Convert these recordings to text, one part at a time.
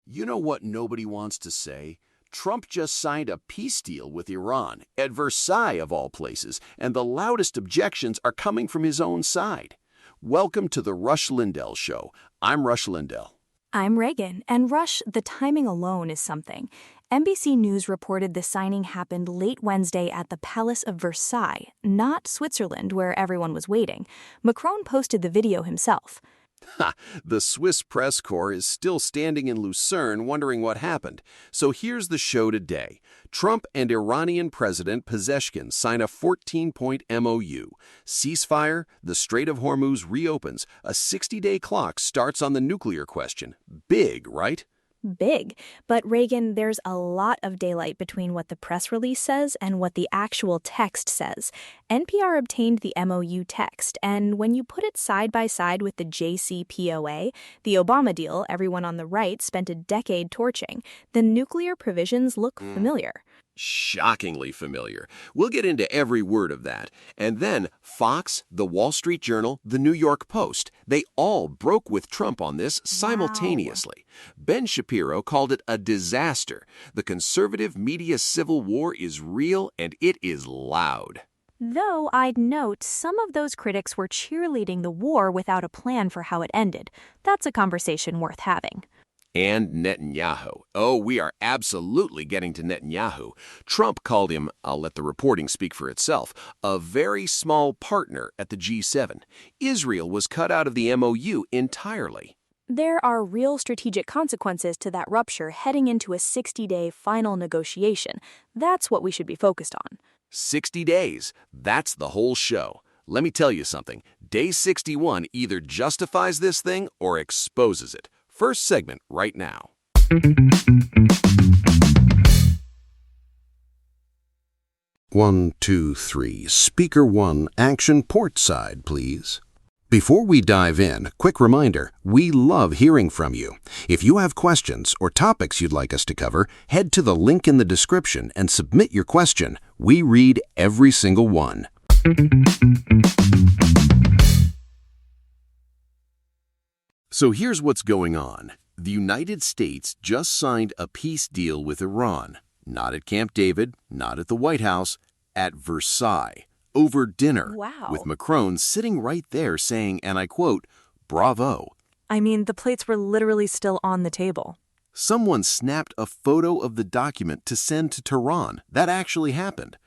You know what nobody wants to say? Trump just signed a peace deal with Iran, at Versailles of all places, and the loudest objections are coming from his own side. Welcome to the Rush Lindell Show. I'm Rush Lindell. I'm Reagan, and Rush, the timing alone is something. NBC News reported the signing happened late Wednesday at the Palace of Versailles, not Switzerland, where everyone was waiting. Macron posted the video himself. The Swiss press corps is still standing in Lucerne wondering what happened. So here's the show today. Trump and Iranian President Pezeshkian sign a 14-point MOU. Ceasefire, the Strait of Hormuz reopens. A 60-day clock starts on the nuclear question. Big, right? Big. But Reagan, there's a lot of daylight between what the press release says and what the actual text says. NPR obtained the MOU text, and when you put it side by side with the JCPOA, the Obama deal everyone on the right spent a decade torching, the nuclear provisions look familiar. Shockingly familiar. We'll get into every word of that. And then Fox, The Wall Street Journal, The New York Post, they all broke with Trump on this simultaneously. Ben Shapiro called it a disaster. The conservative media civil war is real and it is loud. Though I'd note some of those critics were cheerleading the war without a plan for how it ended. That's a conversation worth having. And Netanyahu. Oh, we are absolutely getting to Netanyahu. Trump called him, I'll let the reporting speak for itself, a very small partner at the G7. Israel was cut out of the MOU entirely. There are real strategic consequences to that rupture heading into a 60-day final negotiation. That's what we should be focused on. 60 days. That's the whole show. Let me tell you something. Day 61 either justifies this thing or exposes it. First segment right now. One, two, three. Speaker 1, action port side, please. Before we dive in, quick reminder, we love hearing from you. If you have questions or topics you'd like us to cover, head to the link in the description and submit your question. We read every single one. So here's what's going on. The United States just signed a peace deal with Iran. Not at Camp David, not at the White House, at Versailles, over dinner. Wow. With Macron sitting right there saying, and I quote, "Bravo." I mean, the plates were literally still on the table. Someone snapped a photo of the document to send to Tehran. That actually happened.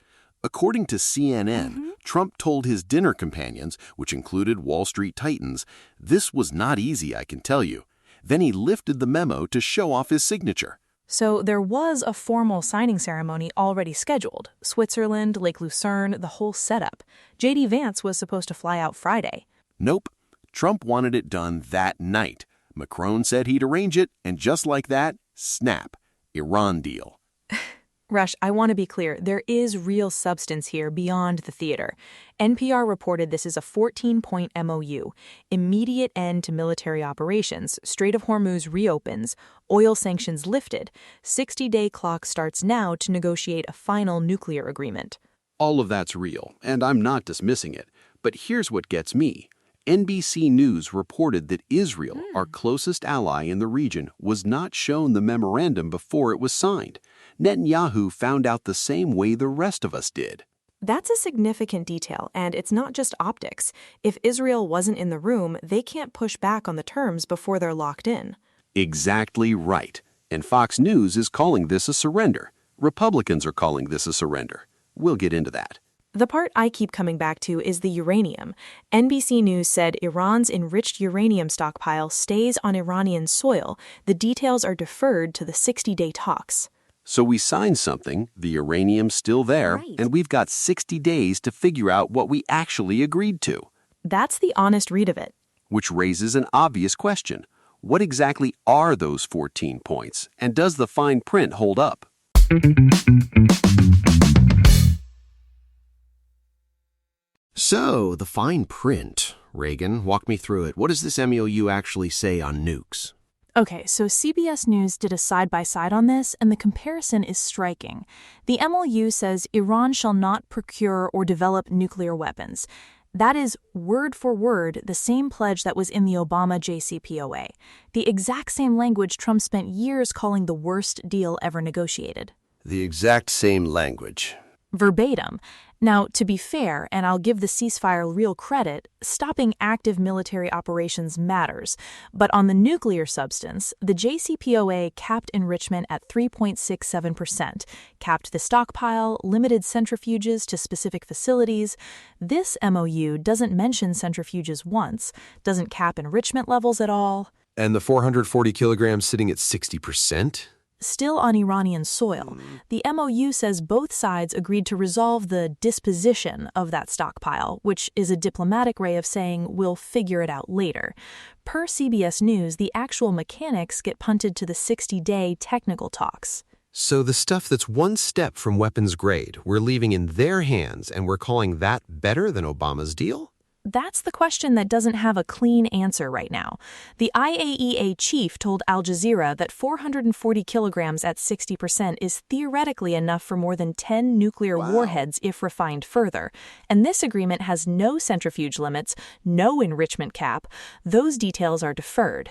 According to CNN, Trump told his dinner companions, which included Wall Street titans, this was not easy, I can tell you. Then he lifted the memo to show off his signature. So there was a formal signing ceremony already scheduled. Switzerland, Lake Lucerne, the whole setup. J.D. Vance was supposed to fly out Friday. Nope. Trump wanted it done that night. Macron said he'd arrange it, and just like that, snap. Iran deal. Rush, I want to be clear. There is real substance here beyond the theater. NPR reported this is a 14-point MOU. Immediate end to military operations. Strait of Hormuz reopens. Oil sanctions lifted. 60-day clock starts now to negotiate a final nuclear agreement. All of that's real, and I'm not dismissing it. But here's what gets me. NBC News reported that Israel, our closest ally in the region, was not shown the memorandum before it was signed. Netanyahu found out the same way the rest of us did. That's a significant detail, and it's not just optics. If Israel wasn't in the room, they can't push back on the terms before they're locked in. Exactly right. And Fox News is calling this a surrender. Republicans are calling this a surrender. We'll get into that. The part I keep coming back to is the uranium. NBC News said Iran's enriched uranium stockpile stays on Iranian soil. The details are deferred to the 60-day talks. So we signed something, the uranium's still there, Right. and we've got 60 days to figure out what we actually agreed to. That's the honest read of it. Which raises an obvious question. What exactly are those 14 points, and does the fine print hold up? So, the fine print. Reagan, walk me through it. What does this MOU actually say on nukes? Okay, so CBS News did a side-by-side on this, and the comparison is striking. The MOU says Iran shall not procure or develop nuclear weapons. That is, word for word, the same pledge that was in the Obama JCPOA, the exact same language Trump spent years calling the worst deal ever negotiated. The exact same language. Verbatim. Now, to be fair, and I'll give the ceasefire real credit, stopping active military operations matters. But on the nuclear substance, the JCPOA capped enrichment at 3.67%, capped the stockpile, limited centrifuges to specific facilities. This MOU doesn't mention centrifuges once, doesn't cap enrichment levels at all. And the 440 kilograms sitting at 60%? Still on Iranian soil, the MOU says both sides agreed to resolve the disposition of that stockpile, which is a diplomatic way of saying we'll figure it out later. Per CBS News, the actual mechanics get punted to the 60-day technical talks. So the stuff that's one step from weapons grade, we're leaving in their hands, and we're calling that better than Obama's deal? That's the question that doesn't have a clean answer right now. The IAEA chief told Al Jazeera that 440 kilograms at 60% is theoretically enough for more than 10 nuclear warheads if refined further. And this agreement has no centrifuge limits, no enrichment cap. Those details are deferred.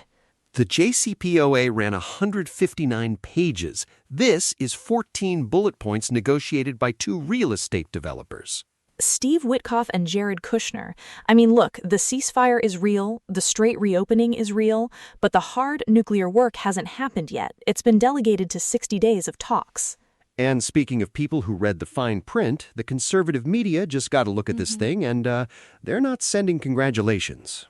The JCPOA ran 159 pages. This is 14 bullet points negotiated by two real estate developers. Steve Witkoff and Jared Kushner. I mean, look, the ceasefire is real, the straight reopening is real, but the hard nuclear work hasn't happened yet. It's been delegated to 60 days of talks. And speaking of people who read the fine print, the conservative media just got a look at this thing, and they're not sending congratulations.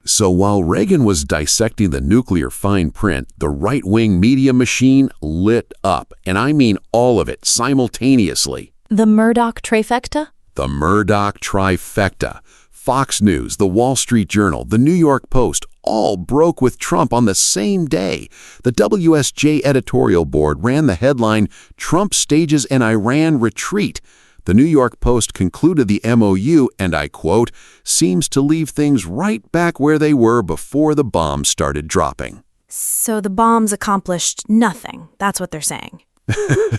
So while Reagan was dissecting the nuclear fine print, the right-wing media machine lit up, and I mean all of it simultaneously. The Murdoch trifecta? The Murdoch trifecta. Fox News, The Wall Street Journal, The New York Post, all broke with Trump on the same day. The WSJ editorial board ran the headline, "Trump stages an Iran retreat." The New York Post concluded the MOU, and I quote, "seems to leave things right back where they were before the bombs started dropping." So the bombs accomplished nothing. That's what they're saying.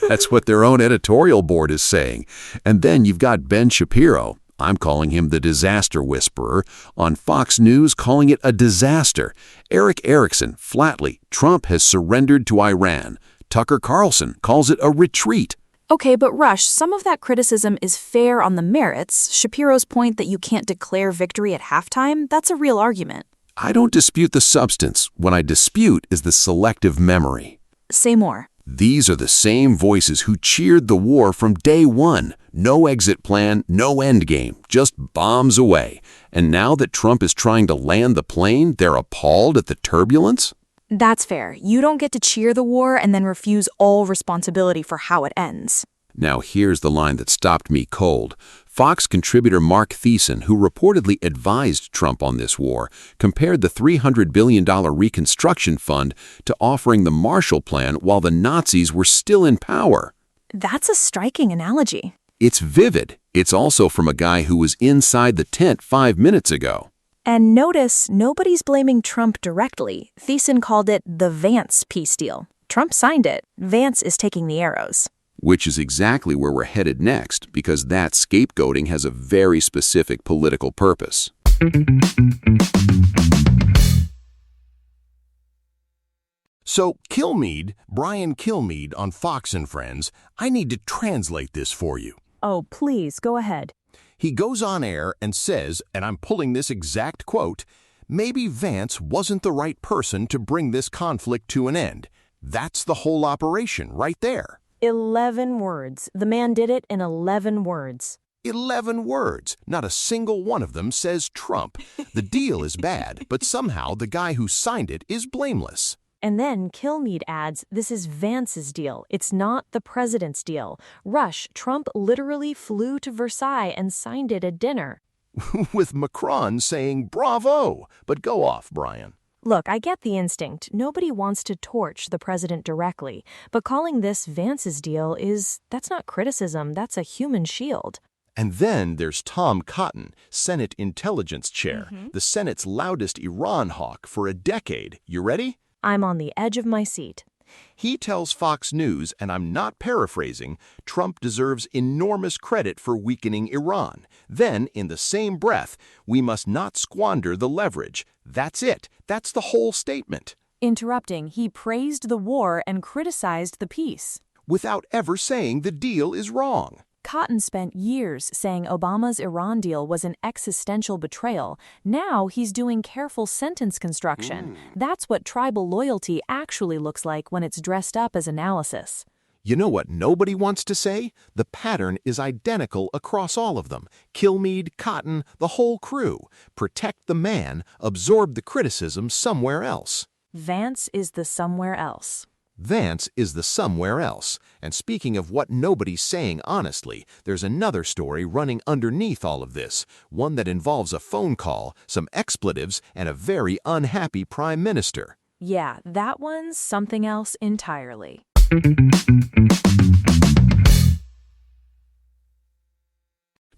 That's what their own editorial board is saying. And then you've got Ben Shapiro, I'm calling him the disaster whisperer, on Fox News calling it a disaster. Eric Erickson, flatly, Trump has surrendered to Iran. Tucker Carlson calls it a retreat. Okay, but Rush, some of that criticism is fair on the merits. Shapiro's point that you can't declare victory at halftime, that's a real argument. I don't dispute the substance. What I dispute is the selective memory. Say more. These are the same voices who cheered the war from day one. No exit plan, no endgame, just bombs away. And now that Trump is trying to land the plane, they're appalled at the turbulence? That's fair. You don't get to cheer the war and then refuse all responsibility for how it ends. Now here's the line that stopped me cold. Fox contributor Mark Thiessen, who reportedly advised Trump on this war, compared the $300 billion Reconstruction Fund to offering the Marshall Plan while the Nazis were still in power. That's a striking analogy. It's vivid. It's also from a guy who was inside the tent 5 minutes ago. And notice, nobody's blaming Trump directly. Thiessen called it the Vance peace deal. Trump signed it. Vance is taking the arrows. Which is exactly where we're headed next, because that scapegoating has a very specific political purpose. So Kilmeade, Brian Kilmeade on Fox and Friends, I need to translate this for you. Oh, please, go ahead. He goes on air and says, and I'm pulling this exact quote, maybe Vance wasn't the right person to bring this conflict to an end. That's the whole operation right there. 11 words. The man did it in 11 words. 11 words. Not a single one of them says Trump. The deal is bad, but somehow the guy who signed it is blameless. And then Kilmeade adds, this is Vance's deal. It's not the president's deal. Rush, Trump literally flew to Versailles and signed it at dinner. With Macron saying bravo. But go off, Brian. Look, I get the instinct. Nobody wants to torch the president directly. But calling this Vance's deal that's not criticism. That's a human shield. And then there's Tom Cotton, Senate Intelligence Chair, the Senate's loudest Iran hawk for a decade. You ready? I'm on the edge of my seat. He tells Fox News, and I'm not paraphrasing, Trump deserves enormous credit for weakening Iran. Then, in the same breath, we must not squander the leverage. That's it. That's the whole statement. Interrupting, he praised the war and criticized the peace. Without ever saying the deal is wrong. Cotton spent years saying Obama's Iran deal was an existential betrayal. Now he's doing careful sentence construction. That's what tribal loyalty actually looks like when it's dressed up as analysis. You know what nobody wants to say? The pattern is identical across all of them. Kilmeade, Cotton, the whole crew. Protect the man, absorb the criticism somewhere else. Vance is the somewhere else. Vance is the somewhere else. And speaking of what nobody's saying honestly, there's another story running underneath all of this, one that involves a phone call, some expletives, and a very unhappy prime minister. Yeah, that one's something else entirely.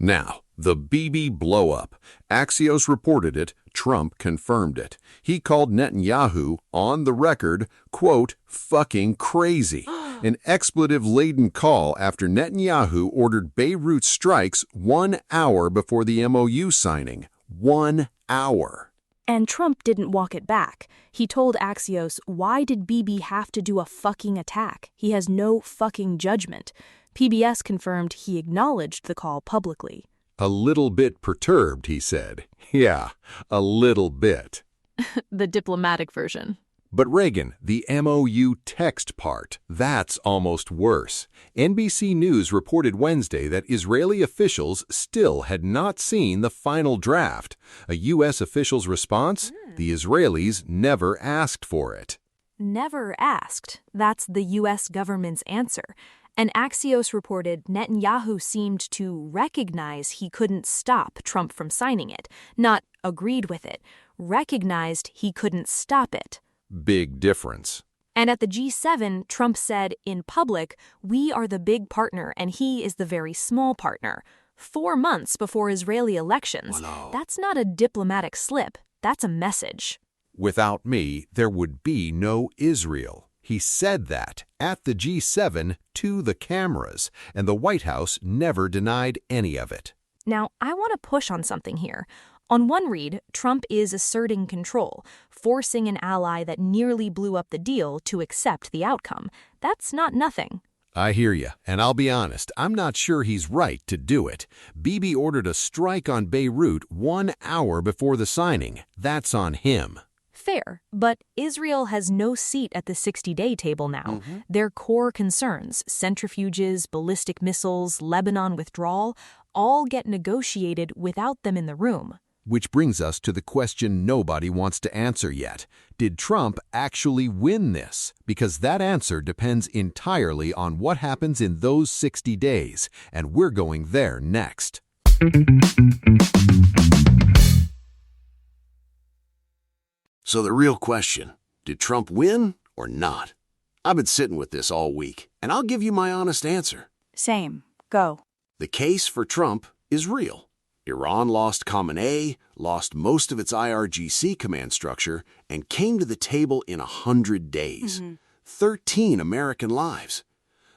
Now, the Bibi blow-up. Axios reported it, Trump confirmed it. He called Netanyahu, on the record, quote, fucking crazy. An expletive-laden call after Netanyahu ordered Beirut strikes 1 hour before the MOU signing. 1 hour. And Trump didn't walk it back. He told Axios, why did Bibi have to do a fucking attack? He has no fucking judgment. PBS confirmed he acknowledged the call publicly. A little bit perturbed, he said. Yeah, a little bit. The diplomatic version. But Reagan, the MOU text part, that's almost worse. NBC News reported Wednesday that Israeli officials still had not seen the final draft. A U.S. official's response? The Israelis never asked for it. Never asked. That's the U.S. government's answer. And Axios reported Netanyahu seemed to recognize he couldn't stop Trump from signing it, not agreed with it, recognized he couldn't stop it. Big difference. And at the G7, Trump said, in public, we are the big partner and he is the very small partner. 4 months before Israeli elections. Wow. That's not a diplomatic slip. That's a message. Without me, there would be no Israel. He said that at the G7 to the cameras, and the White House never denied any of it. Now, I want to push on something here. On one read, Trump is asserting control, forcing an ally that nearly blew up the deal to accept the outcome. That's not nothing. I hear you, and I'll be honest, I'm not sure he's right to do it. Bibi ordered a strike on Beirut 1 hour before the signing. That's on him. Fair, but Israel has no seat at the 60-day table now. Their core concerns, centrifuges, ballistic missiles, Lebanon withdrawal, all get negotiated without them in the room. Which brings us to the question nobody wants to answer yet. Did Trump actually win this? Because that answer depends entirely on what happens in those 60 days, and we're going there next. So the real question, did Trump win or not? I've been sitting with this all week, and I'll give you my honest answer. Same. Go. The case for Trump is real. Iran lost Common A, lost most of its IRGC command structure, and came to the table in 100 days. 13 American lives.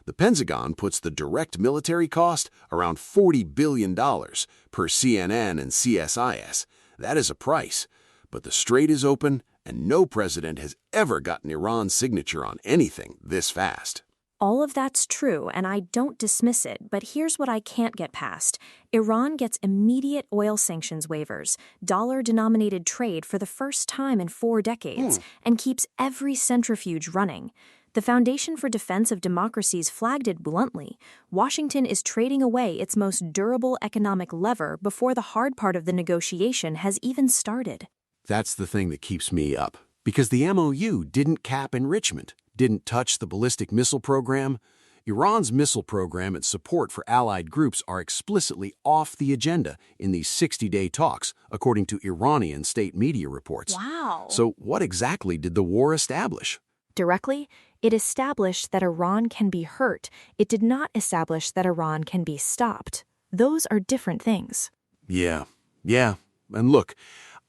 The Pentagon puts the direct military cost around $40 billion per CNN and CSIS. That is a price. But the Strait is open, and no president has ever gotten Iran's signature on anything this fast. All of that's true, and I don't dismiss it, but here's what I can't get past. Iran gets immediate oil sanctions waivers, dollar-denominated trade for the first time in 4 decades, and keeps every centrifuge running. The Foundation for Defense of Democracies flagged it bluntly. Washington is trading away its most durable economic lever before the hard part of the negotiation has even started. That's the thing that keeps me up. Because the MOU didn't cap enrichment, didn't touch the ballistic missile program. Iran's missile program and support for allied groups are explicitly off the agenda in these 60-day talks, according to Iranian state media reports. Wow. So what exactly did the war establish? Directly, it established that Iran can be hurt. It did not establish that Iran can be stopped. Those are different things. Yeah. And look,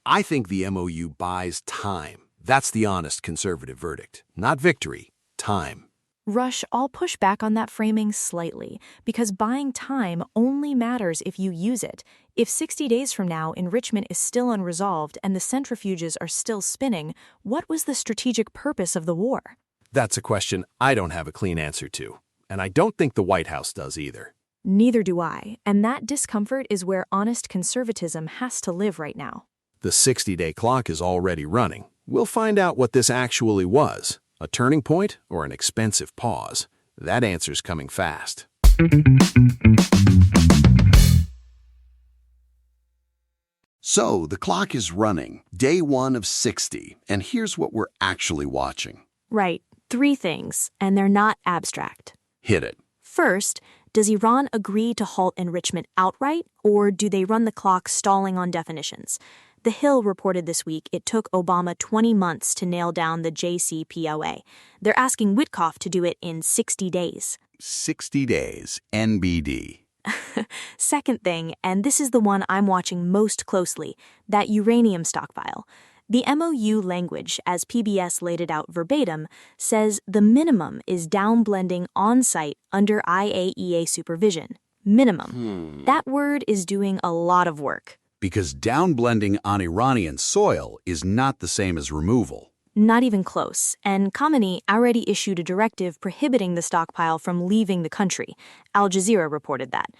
I think the MOU buys time. That's the honest conservative verdict. Not victory, time. Rush, I'll push back on that framing slightly, because buying time only matters if you use it. If 60 days from now enrichment is still unresolved and the centrifuges are still spinning, what was the strategic purpose of the war? That's a question I don't have a clean answer to, and I don't think the White House does either. Neither do I, and that discomfort is where honest conservatism has to live right now. The 60-day clock is already running. We'll find out what this actually was, a turning point or an expensive pause. That answer's coming fast. So, the clock is running, day 1 of 60, and here's what we're actually watching. Right, 3 things, and they're not abstract. Hit it. First, does Iran agree to halt enrichment outright, or do they run the clock stalling on definitions? The Hill reported this week it took Obama 20 months to nail down the JCPOA. They're asking Witkoff to do it in 60 days. 60 days, NBD. Second thing, and this is the one I'm watching most closely, that uranium stockpile. The MOU language, as PBS laid it out verbatim, says the minimum is downblending on-site under IAEA supervision. Minimum. That word is doing a lot of work. Because downblending on Iranian soil is not the same as removal. Not even close, and Khamenei already issued a directive prohibiting the stockpile from leaving the country. Al Jazeera reported that.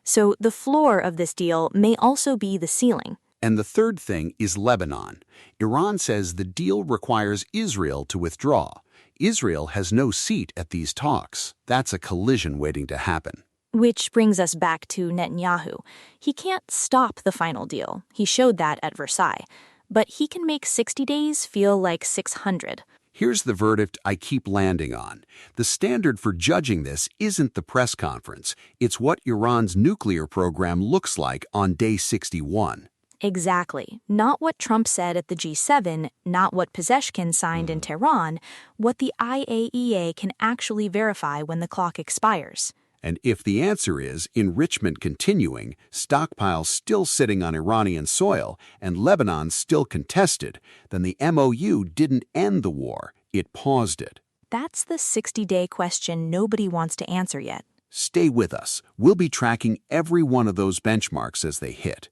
So the floor of this deal may also be the ceiling. And the third thing is Lebanon. Iran says the deal requires Israel to withdraw. Israel has no seat at these talks. That's a collision waiting to happen. Which brings us back to Netanyahu. He can't stop the final deal. He showed that at Versailles. But he can make 60 days feel like 600. Here's the verdict I keep landing on. The standard for judging this isn't the press conference. It's what Iran's nuclear program looks like on day 61. Exactly. Not what Trump said at the G7, not what Pezeshkian signed in Tehran, what the IAEA can actually verify when the clock expires. And if the answer is enrichment continuing, stockpiles still sitting on Iranian soil, and Lebanon still contested, then the MOU didn't end the war, it paused it. That's the 60-day question nobody wants to answer yet. Stay with us. We'll be tracking every one of those benchmarks as they hit.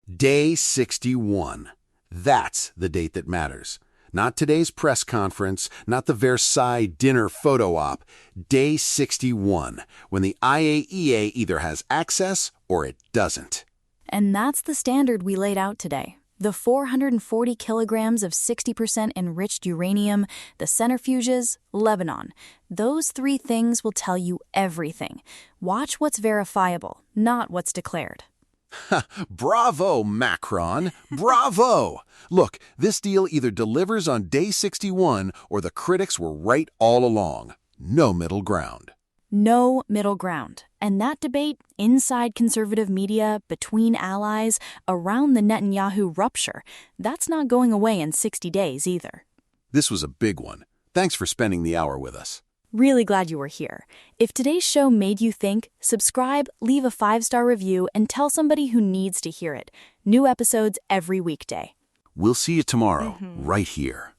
Day 61. That's the date that matters. Not today's press conference, not the Versailles dinner photo op. Day 61, when the IAEA either has access or it doesn't. And that's the standard we laid out today. The 440 kilograms of 60% enriched uranium, the centrifuges, Lebanon. Those 3 things will tell you everything. Watch what's verifiable, not what's declared. Bravo, Macron. Bravo. Look, this deal either delivers on day 61 or the critics were right all along. No middle ground. No middle ground. And that debate, inside conservative media, between allies, around the Netanyahu rupture, that's not going away in 60 days either. This was a big one. Thanks for spending the hour with us. Really glad you were here. If today's show made you think, subscribe, leave a 5-star review, and tell somebody who needs to hear it. New episodes every weekday. We'll see you tomorrow, right here.